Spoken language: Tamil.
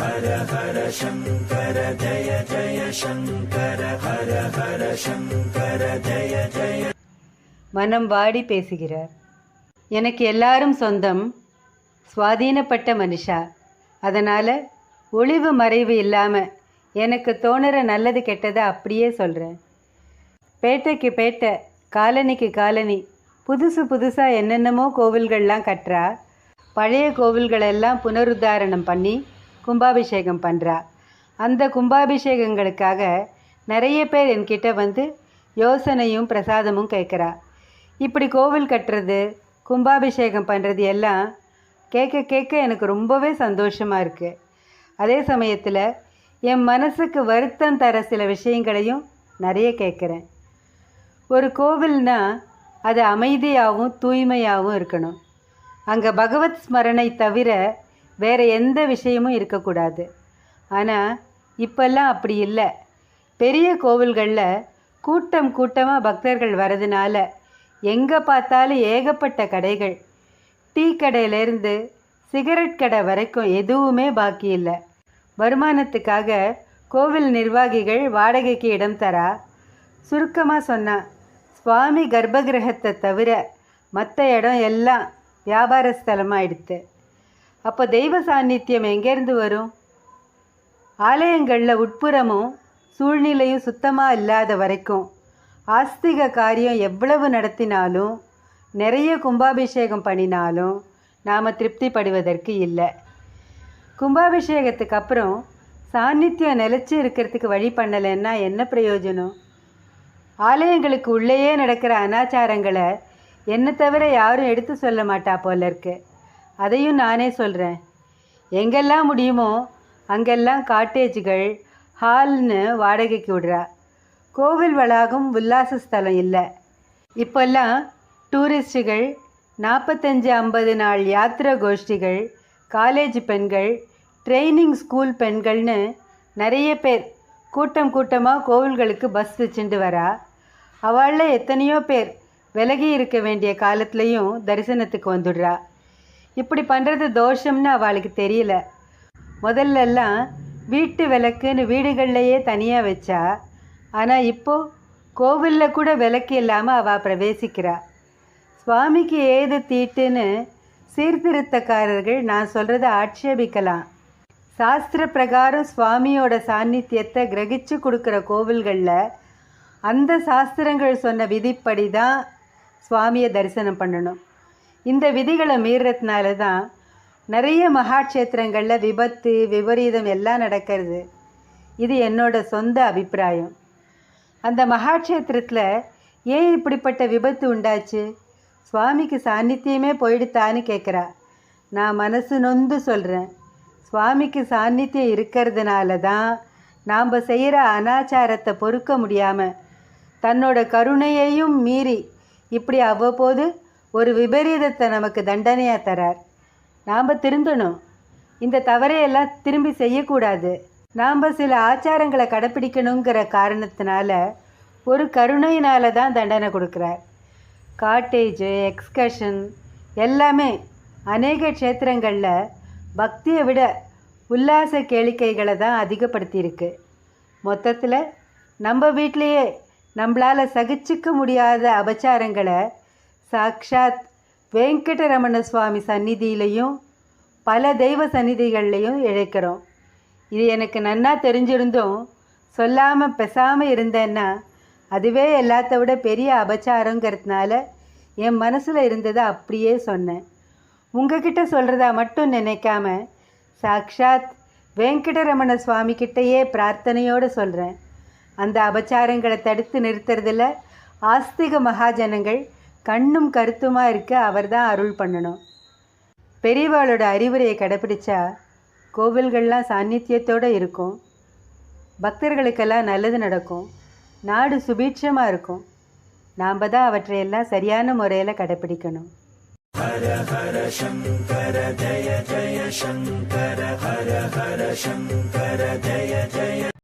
ஹர ஹர சங்கர ஜய ஜய சங்கர ஹர ஹர சங்கர ஜய ஜய. மனம் வாடி பேசுகிறார். எனக்கு எல்லாரும் சொந்தம், சுவாதீனப்பட்ட மனுஷா. அதனால் ஒளிவு மறைவு இல்லாமல் எனக்கு தோணுற நல்லது கெட்டதை அப்படியே சொல்கிறேன். பேட்டைக்கு பேட்டை, காலனிக்கு காலனி, புதுசாக என்னென்னமோ கோவில்கள்லாம் கட்டுறா. பழைய கோவில்களெல்லாம் புனருத்தாரணம் பண்ணி கும்பாபிஷேகம் பண்ணுறா. அந்த கும்பாபிஷேகங்களுக்காக நிறைய பேர் என்கிட்ட வந்து யோசனையும் பிரசாதமும் கேட்குறா. இப்படி கோவில் கட்டுறது, கும்பாபிஷேகம் பண்ணுறது எல்லாம் கேட்க எனக்கு ரொம்பவே சந்தோஷமாக இருக்குது. அதே சமயத்தில் என் மனசுக்கு வருத்தம் தர சில விஷயங்களையும் நிறைய கேட்குறேன். ஒரு கோவில்னா அது அமைதியாகவும் தூய்மையாகவும் இருக்கணும். அங்கே பகவத் ஸ்மரணை தவிர வேறு எந்த விஷயமும் இருக்கக்கூடாது. ஆனால் இப்போல்லாம் அப்படி இல்லை. பெரிய கோவில்களில் கூட்டமாக பக்தர்கள் வரதுனால எங்கே பார்த்தாலும் ஏகப்பட்ட கடைகள், டீ கடையிலேருந்து சிகரெட் கடை வரைக்கும் எதுவுமே பாக்கி இல்லை. வருமானத்துக்காக கோவில் நிர்வாகிகள் வாடகைக்கு இடம் தரா. சுருக்கமாக சொன்னால், சுவாமி கர்ப்பகிரகத்தை தவிர மற்ற இடம் எல்லாம் வியாபார ஸ்தலமாகிடுது. அப்போ தெய்வ சாநித்தியம் எங்கேருந்து வரும்? ஆலயங்களில் உட்புறமும் சூழ்நிலையும் சுத்தமாக இல்லாத வரைக்கும் ஆஸ்திக காரியம் எவ்வளவு நடத்தினாலும், நிறைய கும்பாபிஷேகம் பண்ணினாலும் நாம் திருப்திப்படுவதற்கு இல்லை. கும்பாபிஷேகத்துக்கு அப்புறம் சாநித்தியம் நிலச்சி இருக்கிறதுக்கு வழி பண்ணலைன்னா என்ன பிரயோஜனம்? ஆலயங்களுக்கு உள்ளேயே நடக்கிற அனாச்சாரங்களை என்னை தவிர யாரும் எடுத்து சொல்ல மாட்டா போல இருக்கு. அதையும் நானே சொல்கிறேன். எங்கெல்லாம் முடியுமோ அங்கெல்லாம் காட்டேஜுகள், ஹால்னு வாடகைக்கு விடுறா. கோவில் வளாகம் உல்லாச ஸ்தலம் இல்லை. இப்போல்லாம் டூரிஸ்டுகள், 45-50 நாள் யாத்திரை கோஷ்டிகள், காலேஜ் பெண்கள், ட்ரைனிங் ஸ்கூல் பெண்கள்னு நிறைய பேர் கூட்டமாக கோவில்களுக்கு பஸ் வச்சுட்டு வரா. அவளில் எத்தனையோ பேர் விலகி இருக்க வேண்டிய காலத்துலேயும் தரிசனத்துக்கு வந்துடுறா. இப்படி பண்ணுறது தோஷம்னு அவளுக்கு தெரியல. முதல்லலாம் வீட்டு விளக்குன்னு வீடுகள்லையே தனியாக வச்சா. ஆனால் இப்போது கோவிலில் கூட விளக்கு இல்லாமல் அவள் பிரவேசிக்கிறா. சுவாமிக்கு ஏது தீட்டுன்னு சீர்திருத்தக்காரர்கள் நான் சொல்கிறத ஆட்சேபிக்கலாம். சாஸ்திர பிரகாரம் சுவாமியோட சாநித்தியத்தை கிரகிச்சு கொடுக்குற கோவில்களில் அந்த சாஸ்திரங்கள் சொன்ன விதிப்படி தான் சுவாமியை தரிசனம் பண்ணணும். இந்த விதிகளை மீறதுனால தான் நிறைய மகாட்சேத்திரங்களில் விபத்து, விபரீதம் எல்லாம் நடக்கிறது. இது என்னோட சொந்த அபிப்பிராயம். அந்த மகாட்சேத்திரத்தில் ஏன் இப்படிப்பட்ட விபத்து உண்டாச்சு? சுவாமிக்கு சாநித்தியமே போயிடுத்தான்னு கேட்குறா. நான் மனசு நொந்து சொல்கிறேன். சுவாமிக்கு சாநித்தியம் இருக்கிறதுனால தான் நாம் செய்கிற அனாச்சாரத்தை பொறுக்க முடியாமல் தன்னோட கருணையையும் மீறி இப்படி அவ்வப்போது ஒரு விபரீதத்தை நமக்கு தண்டனையாக தரார். நாம் திருந்தணும். இந்த தவறையெல்லாம் திரும்பி செய்யக்கூடாது. நாம் சில ஆச்சாரங்களை கடைப்பிடிக்கணுங்கிற காரணத்தினால ஒரு கருணையினால தான் தண்டனை கொடுக்குறார். காட்டேஜு, எக்ஸ்கர்ஷன் எல்லாமே அநேக க்ஷேத்திரங்களில் பக்தியை விட உல்லாச கேளிக்கைகளை தான் அதிகப்படுத்தியிருக்கு. மொத்தத்தில் நம்ம வீட்டிலையே நம்மளால் சகிச்சிக்க முடியாத அபச்சாரங்களை சாக்ஷாத் வெங்கடரமண சுவாமி சந்நிதியிலையும் பல தெய்வ சந்நிதிகள்லையும் இழைக்கிறோம். இது எனக்கு நன்னா தெரிஞ்சிருந்தும் சொல்லாமல் பேசாமல் இருந்தேன்னா அதுவே எல்லாத்த விட பெரிய அபச்சாரங்கிறதுனால என் மனசில் இருந்ததை அப்படியே சொன்னேன். உங்ககிட்ட சொல்கிறதா மட்டும் நினைக்காம சாக்ஷாத் வெங்கடரமண சுவாமி கிட்டேயே பிரார்த்தனையோடு சொல்கிறேன். அந்த அபச்சாரங்களை தடுத்து நிறுத்துறதில் ஆஸ்திக மகாஜனங்கள் கண்ணும் கருத்துமாக இருக்க அவர் தான் அருள் பண்ணணும். பெரியவாளோட அறிவுரையை கடைப்பிடிச்சா கோவில்கள்லாம் சாநித்தியத்தோடு இருக்கும். பக்தர்களுக்கெல்லாம் நல்லது நடக்கும். நாடு சுபீட்சமாக இருக்கும். நாம் தான் அவற்றையெல்லாம் சரியான முறையில் கடைப்பிடிக்கணும். ஹர ஹர சங்கர ஜய ஜய சங்கர ஹர ஹர சங்கர ஜய ஜய